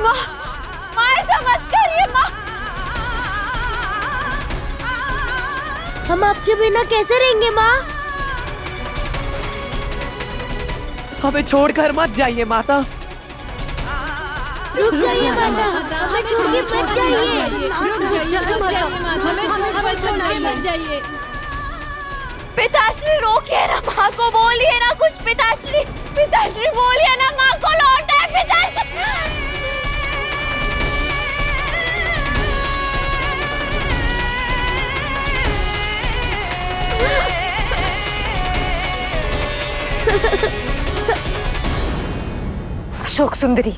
माँ, माँ ऐसा मत करिए माँ। हम आपके बिना कैसे रहेंगे माँ? हमें छोड़कर मत जाइए माता। रुक जाइए माता, हमें छोड़ के मत जाइए। रुक जाइए माता, हमें छोड़ के मत जाइए। पिताश्री रोकिए ना माँ को, बोलिए ना कुछ। पिताश्री, पिताश्री बोलिए ना, माँ को लौटाए पिताश्री। अशोक सुंदरी,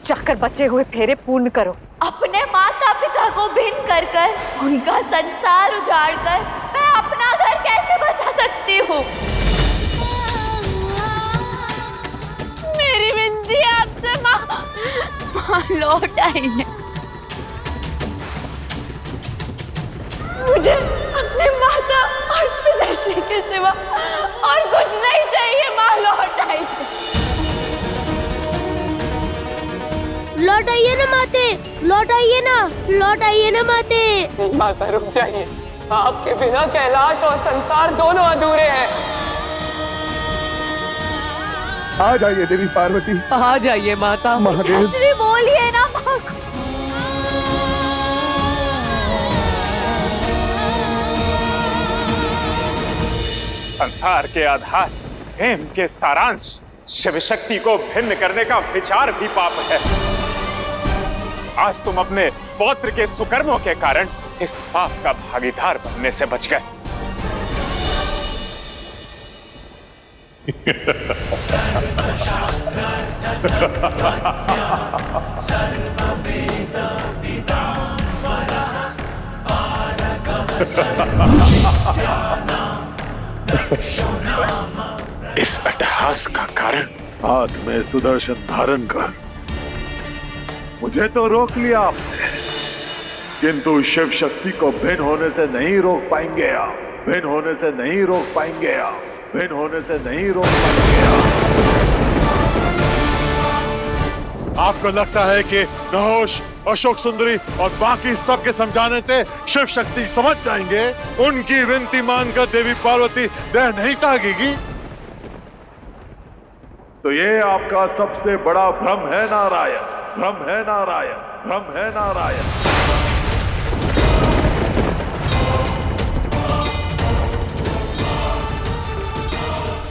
जाकर बचे हुए फेरे पूर्ण करो। अपने माता पिता को भिन्न कर कर, उनका संसार उजाड़ कर मैं अपना घर कैसे बचा सकती हूँ? मेरी विनती है आपसे माँ, माँ लौट आइए। मुझे अपने माता और पिताश्री के सिवा और कुछ नहीं चाहिए। माँ लौट आइए। लौट आइए ना माते, लौट आइए ना, लौट आइए ना माते। माता रुक जाइए, आपके बिना कैलाश और संसार दोनों अधूरे हैं। आ जाइए देवी पार्वती, आ जाइए माता। महादेव। बोलिए ना माँ। संसार के आधार, प्रेम के सारांश, शिव शक्ति को भिन्न करने का विचार भी पाप है। आज तुम अपने पौत्र के सुकर्मों के कारण इस पाप का भागीदार बनने से बच गए। इस अट्टहास का कारण हाथ में सुदर्शन धारण कर मुझे तो रोक लिया आपने, किंतु शिव शक्ति को भिन्न होने से नहीं रोक पाएंगे आप। भिन्न होने से नहीं रोक पाएंगे आप। भिन्न होने से नहीं रोक पाएंगे आप। आपको लगता है कि नहोश, अशोक सुंदरी और बाकी सबके समझाने से शिव शक्ति समझ जाएंगे? उनकी विनती मानकर देवी पार्वती देह नहीं त्यागेगी? तो ये आपका सबसे बड़ा भ्रम है नारायण, भ्रम है नारायण, भ्रम है नारायण।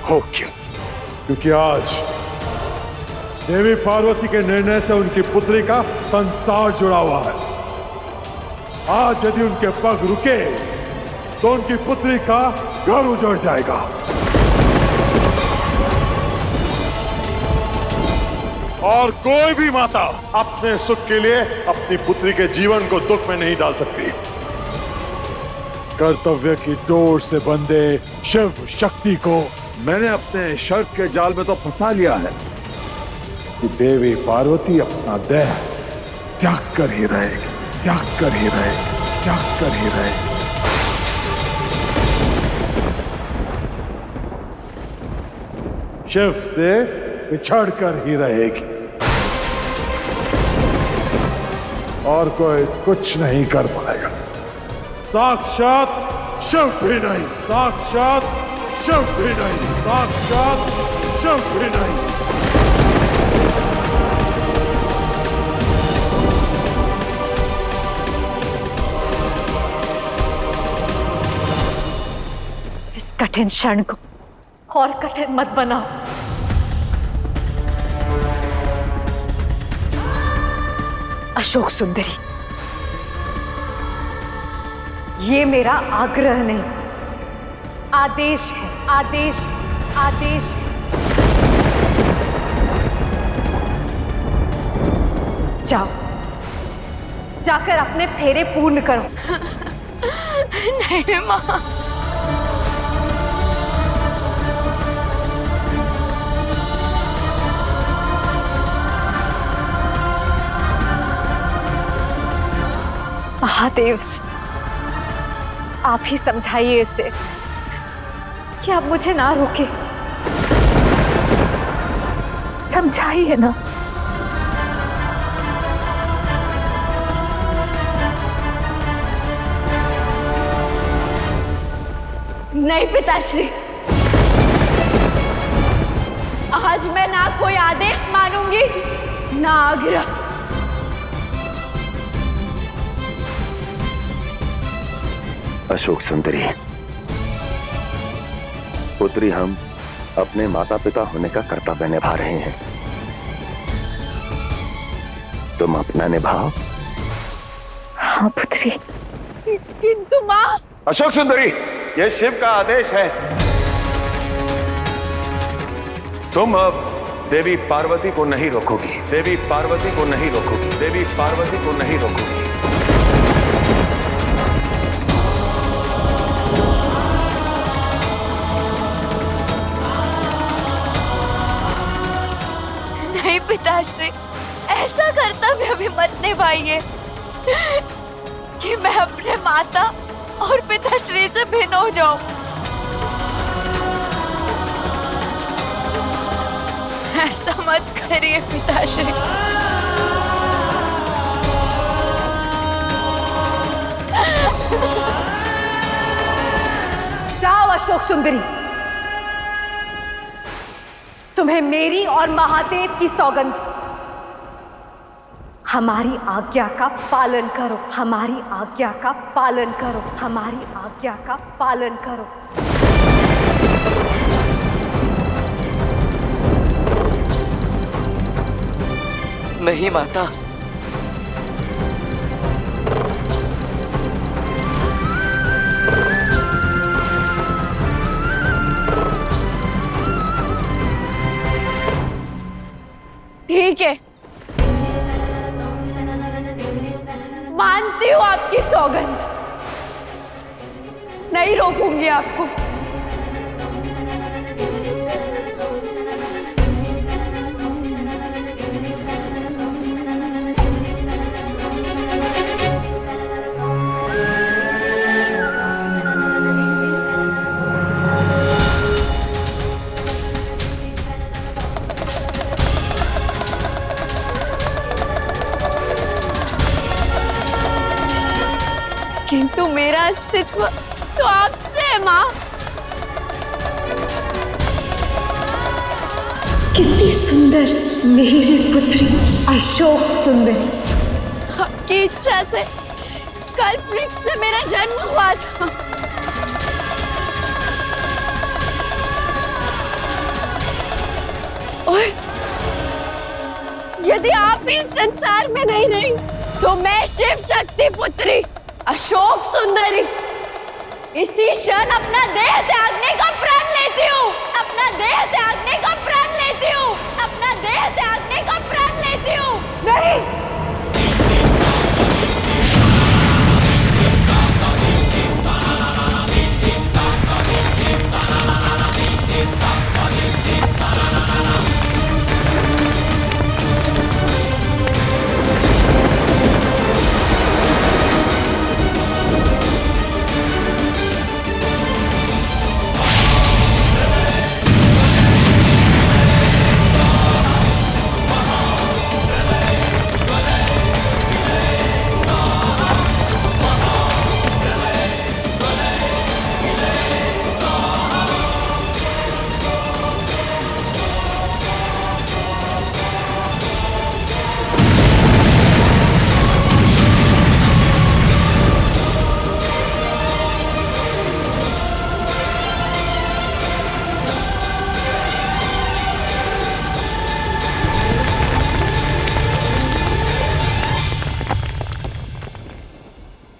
हो क्यों? क्योंकि आज देवी पार्वती के निर्णय से उनकी पुत्री का संसार जुड़ा हुआ है। आज यदि उनके पग रुके तो उनकी पुत्री का घर उजड़ जाएगा। और कोई भी माता अपने सुख के लिए अपनी पुत्री के जीवन को दुख में नहीं डाल सकती। कर्तव्य की डोर से बंधे शिव शक्ति को मैंने अपने शर्त के जाल में तो फंसा लिया है कि देवी पार्वती अपना देह त्याग कर ही रहेगी, त्याग कर ही रहेगी, त्याग कर ही रहेगी। शिव से बिछड़ कर ही रहेगी और कोई कुछ नहीं कर पाएगा। साक्षात शिव भी नहीं, साक्षात शिव भी नहीं, साक्षात शिव भी नहीं। इस कठिन क्षण को और कठिन मत बनाओ। अशोक सुंदरी, ये मेरा आग्रह नहीं, आदेश है, आदेश, आदेश। जाओ, जाकर अपने फेरे पूर्ण करो। नहीं माँ, महादेव, आप ही समझाइए इसे कि आप मुझे ना रोके। समझाइए ना। नहीं पिताश्री, आज मैं ना कोई आदेश मानूंगी ना आग्रह। अशोक सुंदरी पुत्री, हम अपने माता पिता होने का कर्तव्य निभा रहे हैं। तुम अपना निभाओ। हाँ पुत्री। किंतु माँ। अशोक सुंदरी, यह शिव का आदेश है। तुम अब देवी पार्वती को नहीं रोकोगी, देवी पार्वती को नहीं रोकोगी, देवी पार्वती को नहीं रोकोगी। नहीं पिताश्री, ऐसा कर्तव्य भी मत निभाइए कि मैं अपने माता और पिताश्री से भिन्न हो जाऊं। ऐसा मत करिए पिताश्री। जाओ अशोक सुंदरी, तुम्हें मेरी और महादेव की सौगंध, हमारी आज्ञा का पालन करो, हमारी आज्ञा का पालन करो, हमारी आज्ञा का पालन करो। नहीं माता, ठीक है, मानती हूँ आपकी सौगंध, नहीं रोकूंगी आपको। किंतु मेरा अस्तित्व तो आपसे है माँ। कितनी सुंदर मेरी पुत्री अशोक सुंदरी। आपकी इच्छा से कल्प वृक्ष से मेरा जन्म हुआ था। और यदि आप इस संसार में नहीं रही तो मैं शिव शक्ति पुत्री अशोक सुंदरी इसी क्षण अपना देह त्यागने का प्रण लेती हूँ, अपना देह त्यागने का प्रण लेती हूँ, अपना देह त्यागने का प्रण लेती हूँ। नहीं,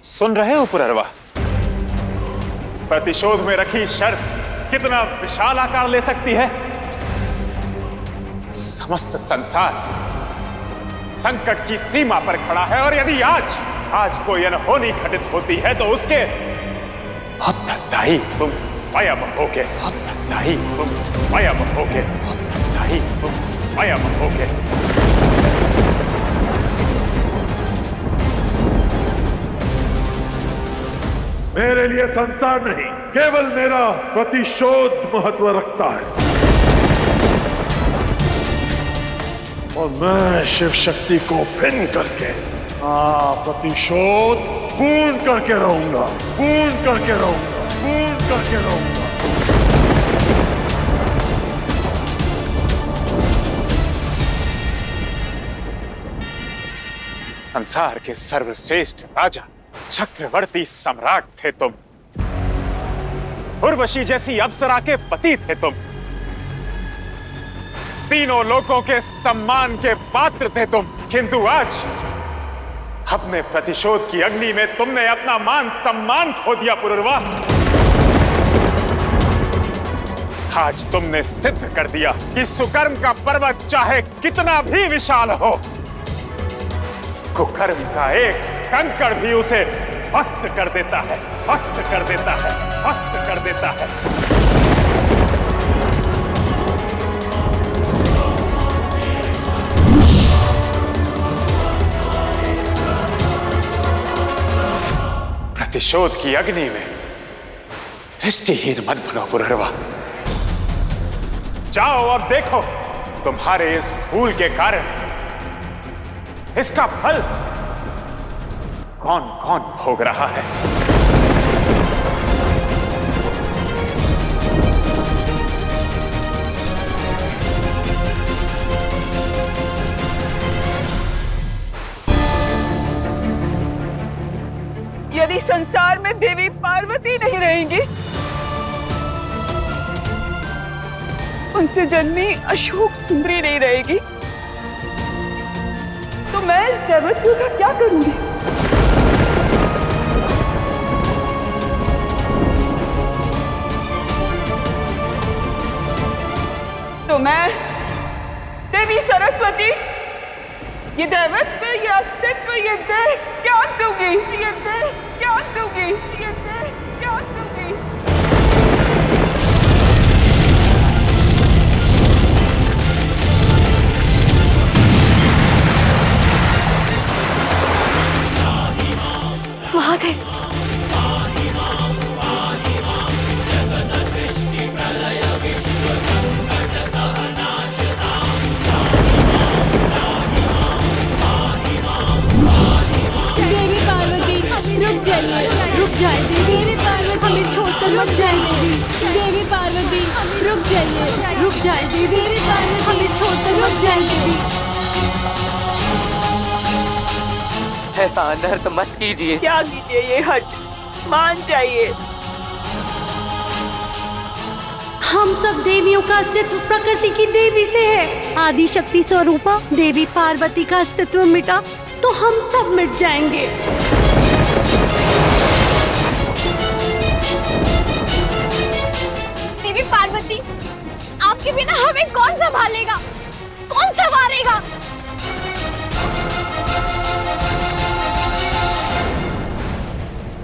सुन रहे हो पुररवा? प्रतिशोध में रखी शर्त कितना विशाल आकार ले सकती है। समस्त संसार संकट की सीमा पर खड़ा है और यदि आज कोई अनहोनी घटित होती है तो उसके उत्तरदायी तुम स्वयं होगे, उत्तरदायी तुम स्वयं होगे, उत्तरदायी तुम स्वयं होगे। मेरे लिए संसार नहीं, केवल मेरा प्रतिशोध महत्व रखता है और मैं शिव शक्ति को भिन्न करके प्रतिशोध पूर्ण करके रहूंगा, पूर्ण करके रहूंगा, पूर्ण करके रहूंगा। संसार के सर्वश्रेष्ठ राजा, चक्रवर्ती सम्राट थे तुम। उर्वशी जैसी अप्सरा के पति थे तुम। तीनों लोगों के सम्मान के पात्र थे तुम। किंतु आज अपने प्रतिशोध की अग्नि में तुमने अपना मान सम्मान खो दिया पुरुरवा। आज तुमने सिद्ध कर दिया कि सुकर्म का पर्वत चाहे कितना भी विशाल हो, कुकर्म का एक कंकड़ भी उसे ध्वस्त कर देता है, ध्वस्त कर देता है, ध्वस्त कर देता है। प्रतिशोध की अग्नि में दृष्टिहीन मत बनो पुरुरवा। जाओ और देखो तुम्हारे इस भूल के कारण इसका फल कौन कौन भोग रहा है। यदि संसार में देवी पार्वती नहीं रहेंगी, उनसे जन्मी अशोक सुंदरी नहीं रहेगी, तो मैं इस दैवत्व का क्या करूंगी? तो मैं देवी सरस्वती ये दैवत्व, ये अस्तित्व, ये देह त्याग दूंगी, ये देह त्याग दूंगी, ये देह त्याग दूंगी। महादेव, देवी पार्वती रुक जाइए, रुक जाए देवी पार्वती हमें छोड़कर मत जाइए। देवी पार्वती रुक जाइए, रुक जाए देवी, देवी पार्वती हमें छोड़कर मत जाइए। ऐसा अनर्थ मत कीजिए। त्याग दीजिए ये हट, मान जाइए। हम सब देवियों का अस्तित्व प्रकृति की देवी से है। आदि शक्ति स्वरूपा देवी पार्वती का अस्तित्व मिटा तो हम सब मिट जाएंगे। देवी पार्वती, आपके बिना हमें कौन संभालेगा, कौन संवारेगा?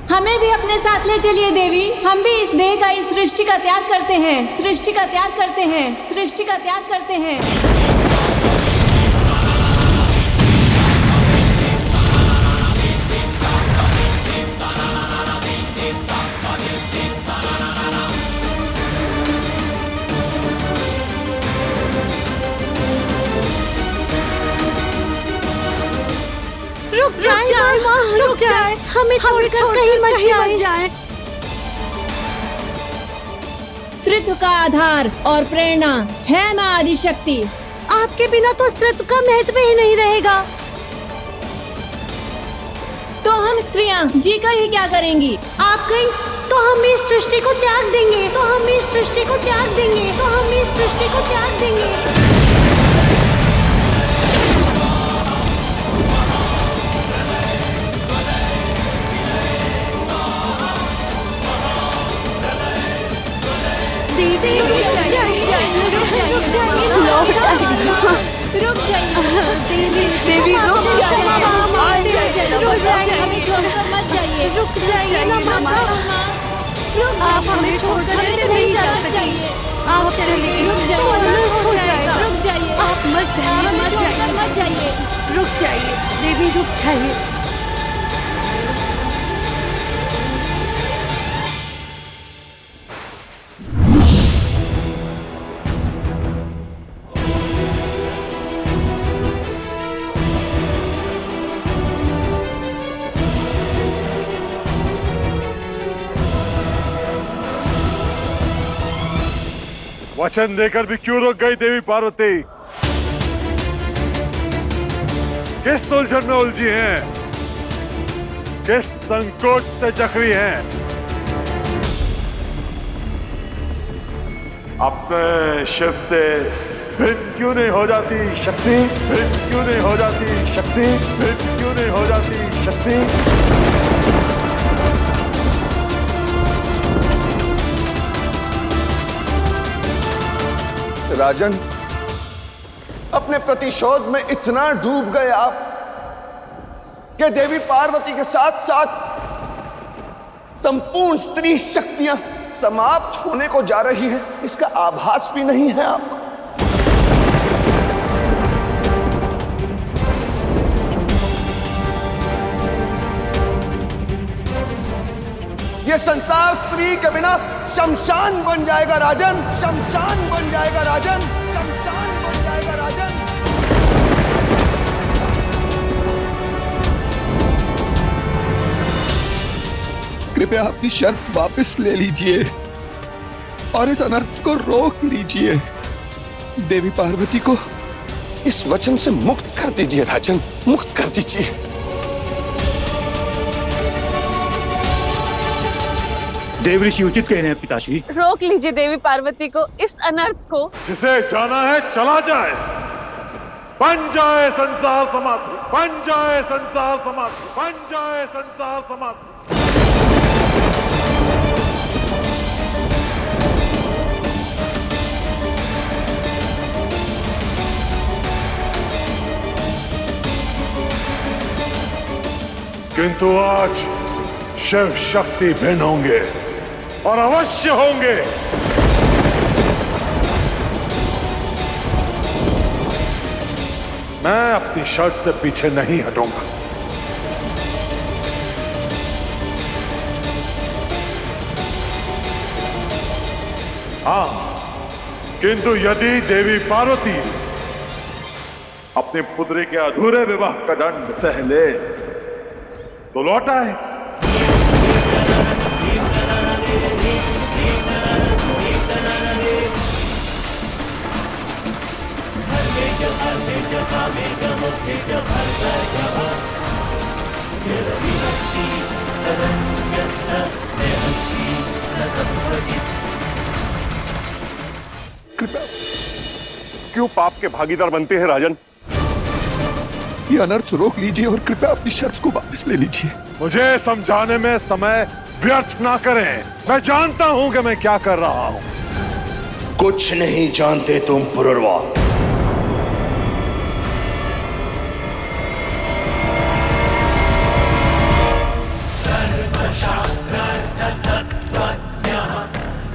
हमें भी अपने साथ ले चलिए देवी। हम भी इस देह का, इस सृष्टि का त्याग करते हैं, सृष्टि का त्याग करते हैं, सृष्टि का त्याग करते हैं। रुक जाए माँ, रुक जाए, हमें छोड़कर कहीं मत जाए। स्त्रीत्व का आधार और प्रेरणा है माँ आदिशक्ति। आपके बिना तो स्त्रीत्व का महत्व ही नहीं रहेगा। तो हम स्त्रियाँ जीकर ही क्या करेंगी? आप गई तो हम इस सृष्टि को त्याग देंगे, तो हम इस सृष्टि को त्याग देंगे, तो हम इस सृष्टि को त्याग देंगे। रुक जाइए देवी, रुक जाइए, हमें छोड़कर मत जाइए। रुक जाइए ना माता, आप हमें छोड़कर नहीं जा सकते। आप चलिए, रुक जाइए, रुक जाइए, आप मत जाइए, मत जाइए। रुक जाइए देवी, रुक जाइए। वचन देकर भी क्यों रुक गई देवी पार्वती? किस उलझन में उलझी हैं? किस संकोच से जकड़ी हैं? अपने शिव से भिन्न क्यों नहीं हो जाती शक्ति? भिन्न क्यों नहीं हो जाती शक्ति? भिन्न क्यों नहीं हो जाती शक्ति? राजन, अपने प्रतिशोध में इतना डूब गए आप कि देवी पार्वती के साथ साथ संपूर्ण स्त्री शक्तियां समाप्त होने को जा रही हैं, इसका आभास भी नहीं है आपको। ये संसार स्त्री के बिना शमशान बन जाएगा राजन, शमशान बन जाएगा राजन, शमशान बन जाएगा राजन। कृपया अपनी शर्त वापस ले लीजिए और इस अनर्थ को रोक लीजिए। देवी पार्वती को इस वचन से मुक्त कर दीजिए राजन, मुक्त कर दीजिए। देव ऋषि उचित कह रहे हैं पिताश्री। रोक लीजिए देवी पार्वती को, इस अनर्थ को। जिसे जाना है चला जाए, बन जाए संसार समाधि, बन जाए संसार समाधि, बन जाए संसार समाधि। किंतु आज शिव शक्ति भिन्न होंगे और अवश्य होंगे। मैं अपनी शर्त से पीछे नहीं हटूंगा। हाँ, किंतु यदि देवी पार्वती अपने पुत्री के अधूरे विवाह का दंड सह ले तो लौट आए। क्यों पाप के भागीदार बनते हैं राजन? ये अनर्थ रोक लीजिए और कृपया अपनी शर्त को वापस ले लीजिए। मुझे समझाने में समय व्यर्थ ना करें। मैं जानता हूं कि मैं क्या कर रहा हूं। कुछ नहीं जानते तुम पुरुरवा। सर्वशास्त्र तत्त्वज्ञः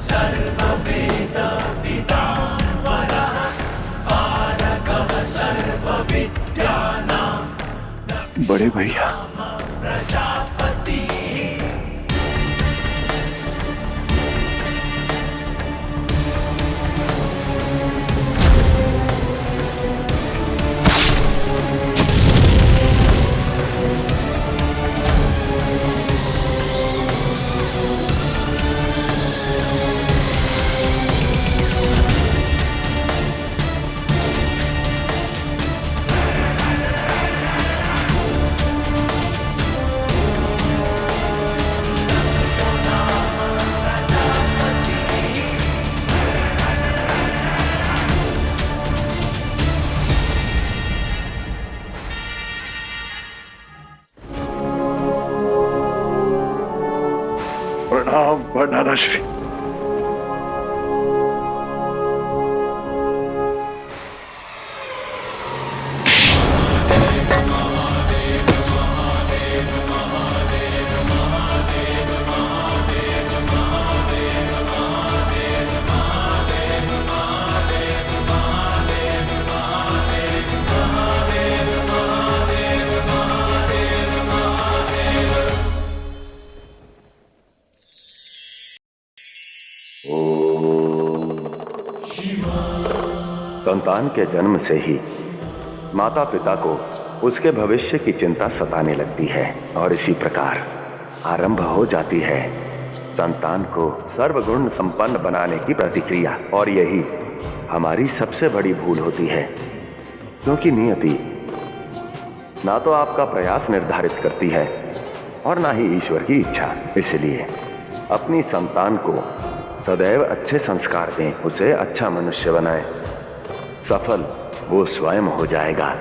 सर्ववेद विद्वानः पारकः सर्वविद्यानां। बड़े भैया, प्रजापति। प्रणाम प्रणाम श्री। संतान के जन्म से ही माता पिता को उसके भविष्य की चिंता सताने लगती है और इसी प्रकार आरंभ हो जाती है संतान को सर्वगुण संपन्न बनाने की प्रतिक्रिया, और यही हमारी सबसे बड़ी भूल होती है, क्योंकि नियति ना तो आपका प्रयास निर्धारित करती है और ना ही ईश्वर की इच्छा। इसलिए अपनी संतान को सदैव अच्छे संस्कार दें, उसे अच्छा मनुष्य बनाएं। सफल वो स्वयं हो जाएगा।